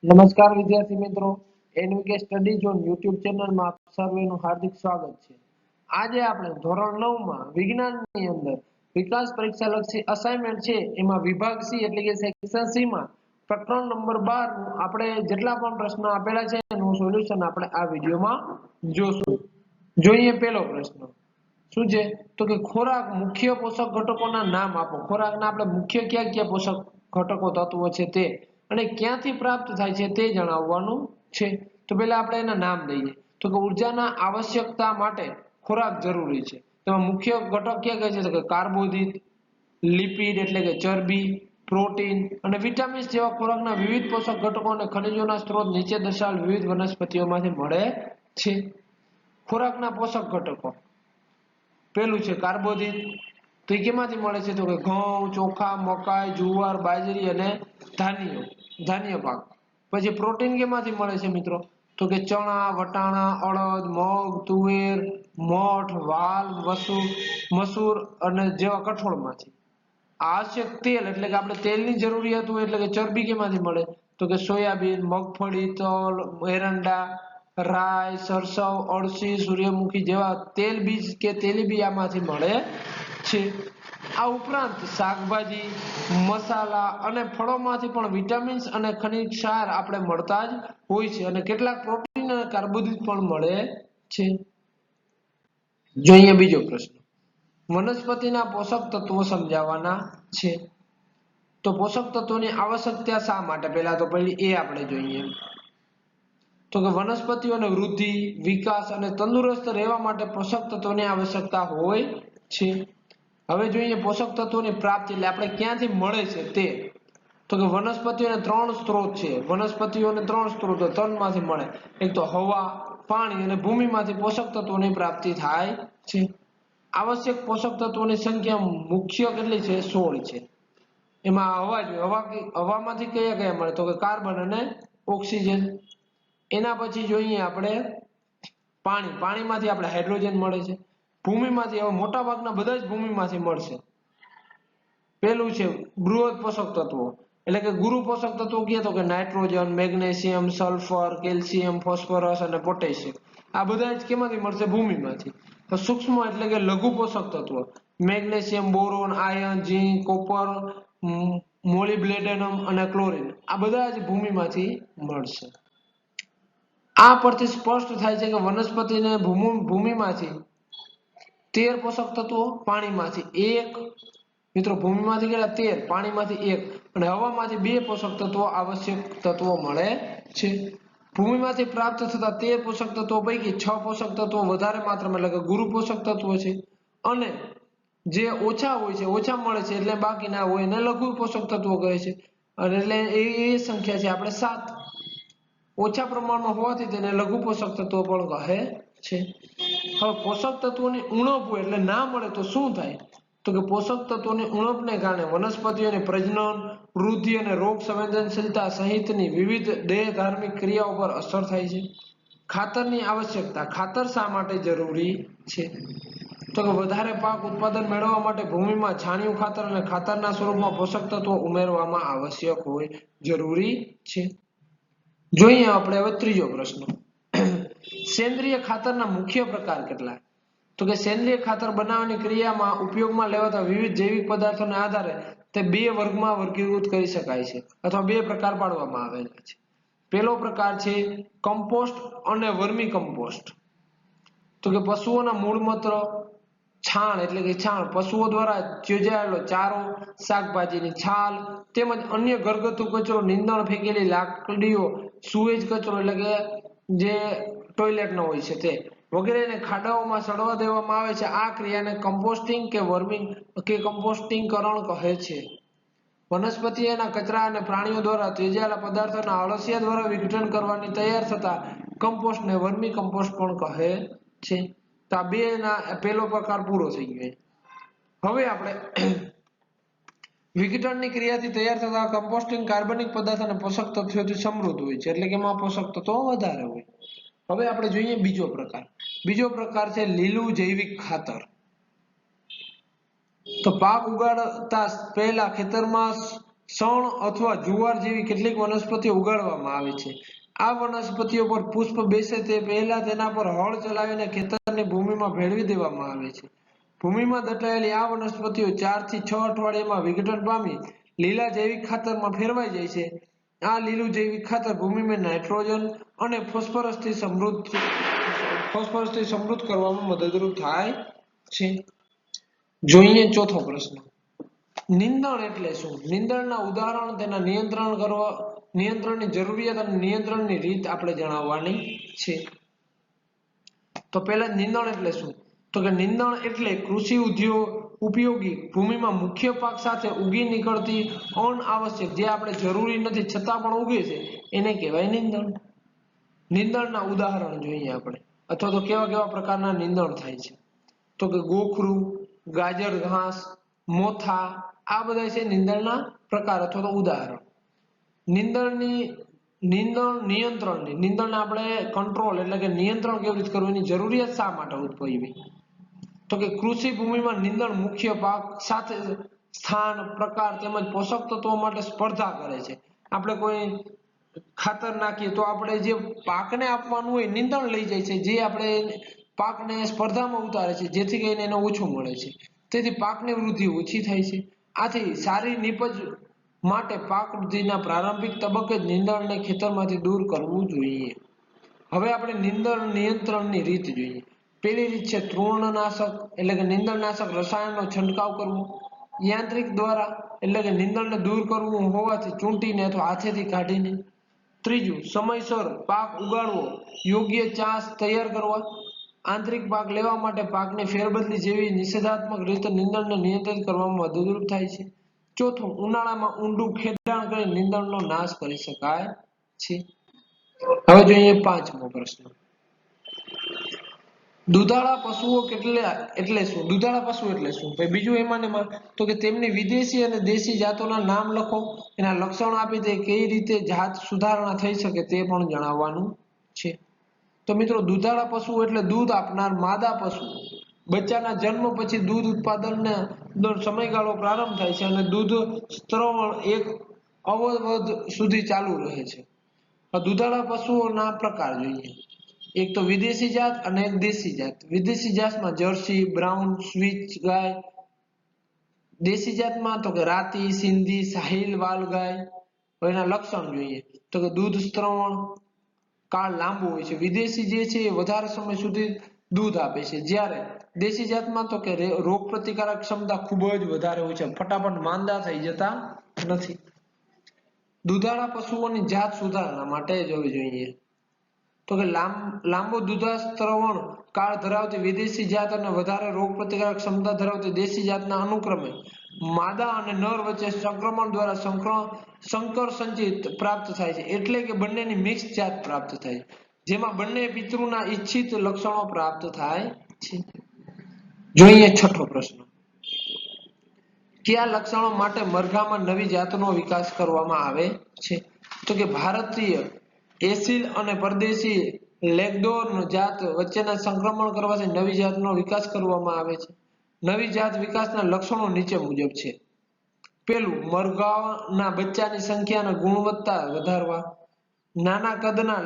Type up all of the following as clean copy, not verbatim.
નમસ્કાર વિદ્યાર્થી મિત્રો, એનવીકે સ્ટડી ઝોન યુટ્યુબ ચેનલમાં આપ સર્વેનું હાર્દિક સ્વાગત છે। આજે આપણે ધોરણ 9 માં વિજ્ઞાનની અંદર વિકાસ પરીક્ષા લક્ષી અસાઇનમેન્ટ છે એમાં વિભાગ સી એટલે કે સેક્શન સી માં પ્રકરણ નંબર 12 નું આપણે જેટલા પણ પ્રશ્નો આપેલા છે એનું સોલ્યુશન આપણે આ વિડિયોમાં જોશું। જોઈએ પહેલો પ્રશ્ન શું છે તો કે ખોરાક મુખ્ય પોષક ઘટકોના નામ આપો। ખોરાકના આપણે મુખ્ય કયા કયા પોષક ઘટકો તત્વો છે તે અને ક્યાંથી પ્રાપ્ત થાય છે તે જણાવવાનું છે। તો પહેલા આપણે એના નામ લઈએ તો કે ઊર્જાના આવશ્યકતા માટે ખોરાક જરૂરી છે। તેમાં મુખ્ય ઘટક કયા કયા છે તો કે કાર્બોદિત, લિપિડ એટલે કે ચરબી, પ્રોટીન અને વિટામિન્સ જેવા ખોરાકના વિવિધ પોષક ઘટકો અને ખનિજોના સ્ત્રોત નીચે દર્શાવેલ વિવિધ વનસ્પતિઓમાંથી મળે છે। ખોરાકના પોષક ઘટકો પહેલું છે કાર્બોદિત, તો એ કેમાંથી મળે છે તો કે ઘઉં, ચોખા, મકાઈ, જુવાર, બાજરી અને ધાન્ય પાક। પછી પ્રોટીન કેમાંથી મળે છે મિત્રો તો કે ચણા, વટાણા, અડદ, મગ, તુવેર, મઠ, વાલ, મસૂર અને જેવા કઠોળમાંથી। આવશ્યક તેલ એટલે કે આપણે તેલની જરૂરિયાત હોય એટલે કે ચરબી કેમાંથી મળે તો કે સોયાબીન, મગફળી, તલ, એરંડા, રાઈ, સરસવ, અળસી, સૂર્યમુખી જેવા તેલ બીજ કે તેલીબિયાંમાંથી મળે છે। આ ઉપરાંત શાકભાજી, મસાલા અને ફળોમાંથી પણ વિટામિન્સ અને ખનિજ ક્ષાર આપણે મળતા જ હોય છે અને કેટલાક પ્રોટીન અને કાર્બોદિત પણ મળે છે। જોઈએ બીજો પ્રશ્ન વનસ્પતિના પોષક તત્વો સમજાવવાના છે। તો પોષક તત્વોની આવશ્યકતા શા માટે પહેલા તો પહેલી એ આપણે જોઈએ તો કે વનસ્પતિઓને વૃદ્ધિ, વિકાસ અને તંદુરસ્ત રહેવા માટે પોષક તત્વોની આવશ્યકતા હોય છે। હવે જોઈએ પોષક તત્વોની પ્રાપ્તિ એટલે આપણે ક્યાંથી મળે છે તે તો કે વનસ્પતિઓને ત્રણ સ્ત્રોત છે। વનસ્પતિઓને ત્રણ સ્ત્રોતો તનમાંથી મળે, એક તો હવા, પાણી અને ભૂમિમાંથી પોષક તત્વોની પ્રાપ્તિ થાય છે। આવશ્યક પોષક તત્વોની સંખ્યા મુખ્ય કેટલી છે 16 છે। એમાં હવામાંથી કયા કયા મળે તો કે કાર્બન અને ઓક્સિજન। એના પછી જોઈએ આપણે પાણીમાંથી આપણે હાઇડ્રોજન મળે છે। ભૂમિમાંથી હવે મોટા ભાગના બધા જ ભૂમિમાંથી મળશે। પહેલું છે બૃહદ પોષક તત્વો એટલે કે ગુરુ પોષક તત્વો કહીએ તો કે nitrogen, magnesium, sulphur, calcium, phosphorus અને પોટેશિયમ। આ બધા જ કેમાંથી મળશે ભૂમિમાંથી। તો સૂક્ષ્મ એટલે કે લઘુ પોષક તત્વો magnesium, boron, iron, zinc, copper, molybdenum અને ક્લોરીન આ બધા જ ભૂમિમાંથી મળશે। આ પરથી સ્પષ્ટ થાય છે કે વનસ્પતિને ભૂમિમાંથી 13 પોષક તત્વો, પાણીમાંથી 1, મિત્રો ભૂમિમાંથી કેટલા 13, પાણીમાંથી 1 અને હવામાંથી 2 પોષક તત્વો આવશ્યક તત્વો મળે છે। ભૂમિમાંથી પ્રાપ્ત થતા 13 પોષક તત્વો પૈકી 6 પોષક તત્વો વધારે માત્રામાં એટલે કે ગુરુ પોષક તત્વો છે અને જે ઓછા હોય છે ઓછા મળે છે એટલે બાકીના હોય એને લઘુ પોષક તત્વો કહે છે અને એટલે એ સંખ્યા છે આપણે 7 ઓછા પ્રમાણમાં હોવાથી તેને લઘુ પોષક તત્વો પણ કહે છે। હવે પોષક તત્વોની ઉણપ હોય એટલે ના મળે તો શું થાય તો કે પોષક તત્વોની ઉણપને કારણે વનસ્પતિઓની પ્રજનન, વૃદ્ધિ અને રોગ સંવેદનશીલતા સહિતની વિવિધ દેહધાર્મિક ક્રિયાઓ પર અસર થાય છે। ખાતરની આવશ્યકતા ખાતર શા માટે જરૂરી છે તો કે વધારે પાક ઉત્પાદન મેળવવા માટે ભૂમિમાં છાણિયું ખાતર અને ખાતરના સ્વરૂપમાં પોષક તત્વો ઉમેરવામાં આવશ્યક હોય જરૂરી છે। જોઈએ આપણે હવે ત્રીજો પ્રશ્ન સેન્દ્રિય ખાતરના મુખ્ય પ્રકાર કેટલા તો કે સેન્દ્રિય ખાતર બનાવવાની ક્રિયામાં ઉપયોગમાં લેવાતા વિવિધ જૈવિક પદાર્થોના આધારે તે બે વર્ગમાં વર્ગીકૃત કરી શકાય છે અથવા બે પ્રકાર પાડવામાં આવેલા છે। પહેલો પ્રકાર છે કમ્પોસ્ટ અને વર્મી કમ્પોસ્ટ। તો કે પશુઓના મૂળમૂત્ર, છાણ એટલે કે છાણ, પશુઓ દ્વારા ત્યજાયેલો ચારો, શાકભાજીની છાલ તેમજ અન્ય ઘરગથ્થુ કચરો, નીંદણ ફેંકેલી લાકડીઓ, સુએજ કચરો એટલે કે જે ટોયલેટનો હોય છે તે વગેરેને ખાડાઓમાં સડવા દેવામાં આવે છે। આ ક્રિયાને કમ્પોસ્ટિંગ કે વર્મિંગ કે કમ્પોસ્ટિંગકરણ કહે છે। વનસ્પતિઓના કચરા અને પ્રાણીઓ દ્વારા ત્યજાયેલા પદાર્થોના અળસિયા દ્વારા વિઘટન કરવાની તૈયાર થતા કમ્પોસ્ટને વર્મી કમ્પોસ્ટ પણ કહે છે। તો આ બેના પહેલો પ્રકાર પૂરો થઈ ગયો। હવે આપણે વિઘટનની ક્રિયાથી તૈયાર થતા કમ્પોસ્ટિંગ કાર્બનિક પદાર્થ અને પોષક તત્વોથી સમૃદ્ધ હોય છે એટલે કે એમાં પોષક તત્વો વધારે હોય। હવે આપણે જોઈએ બીજો પ્રકાર છે લીલું જૈવિક ખાતર। તો પાક ઉગાડતા પહેલા ખેતરમાં શણ અથવા જુવાર જેવી કેટલીક વનસ્પતિઓ ઉગાડવામાં આવે છે. આ વનસ્પતિઓ પર પુષ્પ બેસે તે પહેલા તેના પર હળ ચલાવીને ખેતરની ભૂમિમાં ભેળવી દેવામાં આવે છે. ભૂમિમાં દટાયેલી આ વનસ્પતિઓ 4 થી 6 અઠવાડિયામાં વિઘટન પામી લીલા જૈવિક ખાતરમાં ફેરવાઈ જાય છે. આ લીલું જૈવિક ખાતર ભૂમિમાં નાઇટ્રોજન અને ફોસ્ફરસથી સમૃદ્ધ કરવામાં મદદરૂપ થાય છે. જોઈએ ચોથો પ્રશ્ન. નિંદણ એટલે શું? નિંદણના ઉદાહરણ, તેના નિયંત્રણની જરૂરિયાત અને નિયંત્રણની રીત આપણે જણાવવાની છે. તો પહેલા નિંદણ એટલે શું? તો કે નિંદણ એટલે કૃષિ ઉપયોગી ભૂમિમાં મુખ્ય પાક સાથે ઉગી નીકળતી અનાવશ્યક, જે આપણે જરૂરી નથી છતાં પણ ઉગે છે, એને કહેવાય નિંદણ. નિંદણના ઉદાહરણ જોઈએ આપણે, અથવા તો કેવા કેવા પ્રકારના નિંદણ થાય છે. તો કે ગોખરું, ગાજર ઘાસ, મોથા, આ બધા છે નિંદણના પ્રકાર અથવા તો ઉદાહરણ. નિંદણ નિયંત્રણની, નિંદણને આપણે કંટ્રોલ એટલે કે નિયંત્રણ કેવી રીતે કરવું એની જરૂરિયાત શા માટે ઉદ્ભવી? તો કે કૃષિ ભૂમિમાં નિંદણ મુખ્ય પાક સાથે સ્થાન, પ્રકાર તેમજ પોષક તત્વો માટે સ્પર્ધા કરે છે. આપણે કોઈ ખાતર નાખીએ તો આપણે જે પાકને આપવાનું હોય નિંદણ લઈ જાય છે, જે આપણે પાકને સ્પર્ધામાં ઉતારે છે, જેથી કરીને એને ઓછું મળે છે. તેથી પાકની વૃદ્ધિ ઓછી થાય છે. આથી સારી નીપજ માટે પાક વૃદ્ધિના પ્રારંભિક તબક્કે જ નિંદણને ખેતરમાંથી દૂર કરવું જોઈએ. હવે આપણે નિંદણ નિયંત્રણની રીત જોઈએ. પહેલી રીત છે તૃણનાશક એટલે કે નિંદણનાશક રસાયણનો છંટકાવ કરવો. યાંત્રિક દ્વારા એટલે કે નિંદણને દૂર કરવું હોવાથી ચૂંટીને અથવા હાથેથી કાઢીને. ત્રીજું, સમયસર પાક ઉગાડવો, યોગ્ય ચાસ તૈયાર કરવા. આંતરિક પાક લેવા માટે પાકની ફેરબદલી જેવી નિષેધાત્મક રીતે નિંદણને નિયંત્રિત કરવામાં મદદરૂપ થાય છે. ચોથું, ઉનાળામાં ઊંડું ખેડાણ કરી નિંદણનો નાશ કરી શકાય છે. હવે જોઈએ પાંચમો પ્રશ્ન. દુધાળા પશુઓ એટલે શું? દુધાળા પશુ એટલે શું? ભાઈ બીજું એમાં તો કે તેમની વિદેશી અને દેશી જાતોના નામ લખો, એના લક્ષણ આપી તે કઈ રીતે જાત સુધારણા થઈ શકે તે પણ જણાવવાનું છે. તો મિત્રો દુધાળા પશુ એટલે દૂધ આપનાર માદા પશુ. બચ્ચાના જન્મ પછી દૂધ ઉત્પાદનનો સમયગાળો પ્રારંભ થાય છે અને દૂધ સ્ત્રવણ એક અવધ સુધી ચાલુ રહે છે. દુધાળા પશુઓના પ્રકાર જોઈએ. એક તો વિદેશી જાત અને એક દેશી જાત. વિદેશી જાતમાં જર્સી, બ્રાઉન, સ્વિચ ગાય. દેશી જાતમાં તો કે રાતી, સિંધી, સાહિલવાલ ગાય. એના લક્ષણ જોઈએ તો કે દૂધ સ્ત્રવણ કાળ લાંબુ હોય છે. વિદેશી જે છે એ વધારે સમય સુધી દૂધ આપે છે, જ્યારે દેશી જાતમાં તો કે રોગ પ્રતિકારક ક્ષમતા ખૂબ જ વધારે હોય છે, ફટાફટ માંદા થઈ જતા નથી. દુધાળા પશુઓની જાત સુધારણા માટે જોવી જોઈએ તો કે લાંબો દુધાસ્ત્રવણ કાળ ધરાવતી વિદેશી જાત અને વધારે રોગ પ્રતિકારક ક્ષમતા ધરાવતી દેશી જાતના અનુક્રમે માદા અને નર વચ્ચે સંક્રમણ દ્વારા સંકર સંચિત પ્રાપ્ત થાય છે, એટલે કે બંનેની મિક્સ જાત પ્રાપ્ત થાય છે, જેમાં બંને પિતૃના ઈચ્છિત લક્ષણો પ્રાપ્ત થાય છે. જોઈએ છઠ્ઠો પ્રશ્ન. કયા લક્ષણો માટે મરઘામાં નવી જાતનો વિકાસ કરવામાં આવે છે? તો કે ભારતીય એસીલ અને પરદેશી લેગડોર્ન જાત વચ્ચેના સંક્રમણ કરવાથી નવી જાતનો વિકાસ કરવામાં આવે છે. નવી જાત વિકાસના લક્ષણો નીચે મુજબ છે. પેલું, મરઘાના બચ્ચાની સંખ્યા અને ગુણવત્તા વધારવા. નાના કદના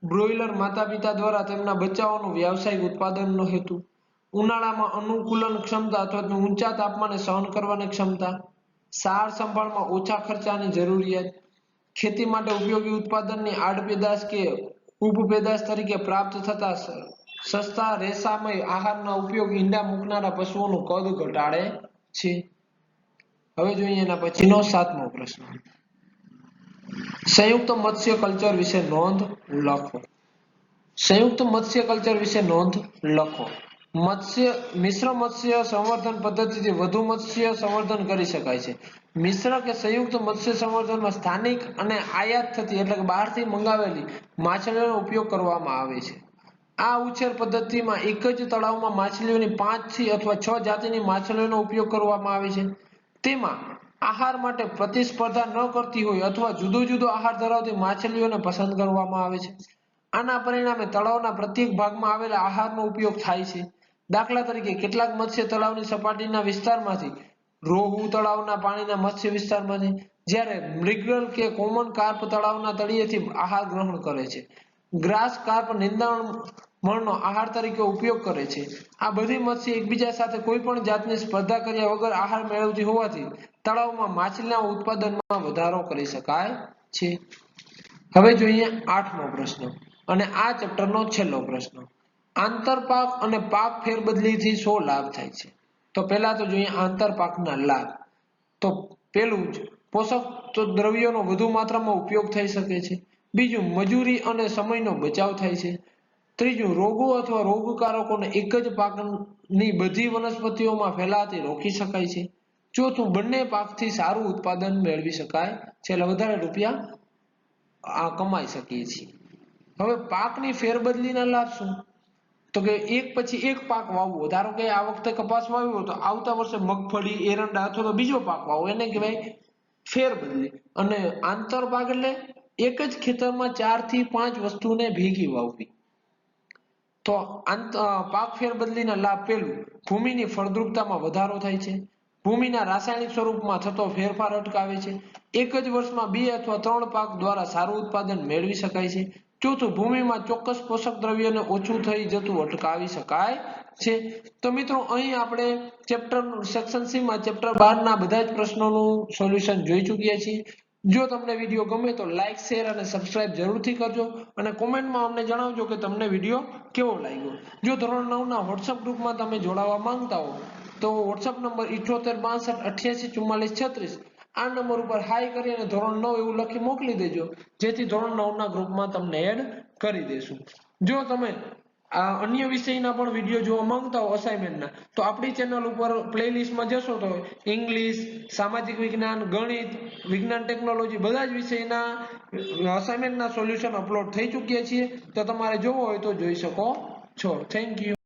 બ્રોઇલર માતાપિતા દ્વારા તેમના બચ્ચાઓનું વ્યાવસાયિક ઉત્પાદનનો હેતુ. ઉનાળામાં અનુકૂલન ક્ષમતા અથવા ઊંચા તાપમાને સહન કરવાની ક્ષમતા. સાર સંભાળમાં ઓછા ખર્ચાની જરૂરિયાત. ખેતી માટે ઉપયોગી ઉત્પાદનની આડપેદાશ કે ઉપપેદાશ તરીકે પ્રાપ્ત થતા સસ્તા રેસામય આહારના ઉપયોગ ઈંડા મૂકનારા પશુઓનું કદ ઘટાડે છે. હવે જોઈએ એના પછીનો સાતમો પ્રશ્ન. સંયુક્ત મત્સ્ય કલ્ચર વિશે નોંધ લખો. સંયુક્ત મત્સ્ય કલ્ચર વિશે નોંધ લખો. મિશ્ર મત્સ્ય સંવર્ધન પદ્ધતિથી વધુ મત્સ્ય સંવર્ધન કરી શકાય છે. મિશ્ર કે સંયુક્ત મત્સ્ય સંવર્ધનમાં સ્થાનિક અને આયાત થતી એટલે કે બહારથી મંગાવેલી માછલીઓનો ઉપયોગ કરવામાં આવે છે. આ ઉછેર પદ્ધતિમાં એક જ તળાવમાં માછલીઓની 5 થી અથવા 6 જાતિની માછલીઓનો ઉપયોગ કરવામાં આવે છે. તેમાં આહાર માટે પ્રતિસ્પર્ધા ન કરતી હોય અથવા જુદો જુદો આહાર ધરાવતી માછલીઓને પસંદ કરવામાં આવે છે. આના પરિણામે તળાવના પ્રત્યેક ભાગમાં આવેલા આહારનો ઉપયોગ થાય છે. દાખલા તરીકે કેટલાક મત્સ્ય તળાવની સપાટીના વિસ્તારમાંથી રોહુ તળાવના પાણીના મત્સ્ય વિસ્તારમાંથી જ્યારે મૃગલ કે કોમન કાર્પ તળાવના તળિયેથી આહાર ગ્રહણ કરે છે. ગ્રાસ કાર્પ નિંદામણનો આહાર તરીકે ઉપયોગ કરે છે. આ બધી મત્સ્ય એકબીજા સાથે કોઈ પણ જાતની સ્પર્ધા કર્યા વગર આહાર મેળવતી હોવાથી તળાવમાં માછલીના ઉત્પાદનમાં વધારો કરી શકાય છે. હવે જોઈએ 8મો પ્રશ્ન અને આ ચેપ્ટરનો છેલ્લો પ્રશ્ન. આંતરપાક અને પાક ફેરબદલીથી શો લાભ થાય છે? તો પહેલા તો જોઈએ આંતરપાકના લાભ. તો પેલું જ પોષક દ્રવ્યોનો વધુ માત્રામાં ઉપયોગ થઈ શકે છે. બીજું મજૂરી અને સમયનો બચાવ થાય છે. ત્રીજું રોગો અથવા રોગકારકોને એક જ પાકની બધી વનસ્પતિઓમાં ફેલાતી રોકી શકાય છે. ચોથું બંને પાકથી સારું ઉત્પાદન મેળવી શકાય છે, એટલે વધારે રૂપિયા કમાઈ શકીએ છીએ. હવે પાકની ફેરબદલીના લાભ શું? તો કે એક પછી એક પાક વાવવો. ધારો કે આ વખતે કપાસ વાવ્યો તો આવતા વર્ષે મગફળી, એરંડા અથવા તો બીજો પાક વાવવો, એને કહેવાય ફેરબદલી. અને આંતરપાક એટલે એક જ ખેતરમાં 4 થી 5 વસ્તુને ભેગી વાવવી. તો પાક ફેરબદલીના લાભ પેલું ભૂમિની ફળદ્રુપતામાં વધારો થાય છે. ભૂમિના રાસાયણિક સ્વરૂપમાં થતો ફેરફાર અટકાવે છે. એક જ વર્ષમાં 2 અથવા 3 પાક દ્વારા સારું ઉત્પાદન મેળવી શકાય છે. ચોથું ભૂમિમાં ચોક્કસ પોષક દ્રવ્યોને ઓછું થઈ જતું અટકાવી શકાય છે. તો મિત્રો અહીં આપણે ચેપ્ટર સેક્શન સી માં ચેપ્ટર 12 ના બધા જ પ્રશ્નોનું સોલ્યુશન જોઈ ચૂક્યા છીએ. જો તમને વિડીયો ગમે તો લાઈક, શેર અને સબસ્ક્રાઇબ જરૂરથી કરજો અને કોમેન્ટમાં અમને જણાવજો કે તમને વિડીયો કેવો લાગ્યો. જો ધોરણ 9 ના WhatsApp ગ્રુપમાં તમે જોડાવા માંગતા હો તો WhatsApp નંબર 7862884436 આ નંબર ઉપર હાઈ કરી અને ધોરણ 9 એવું લખી મોકલી દેજો, જેથી ધોરણ 9 ના ગ્રુપમાં તમને એડ કરી દેશું. જો તમે અન્ય વિષયના પણ વિડીયો જોવા માંગતા હો અસાઇનમેન્ટના, તો આપણી ચેનલ ઉપર પ્લેલિસ્ટમાં જશો તો ઇંગ્લિશ, સામાજિક વિજ્ઞાન, ગણિત, વિજ્ઞાન ટેકનોલોજી બધા જ વિષયના અસાઇનમેન્ટના સોલ્યુશન અપલોડ થઈ ચૂક્યા છીએ. તો તમારે જોવો હોય તો જોઈ શકો છો. Thank you.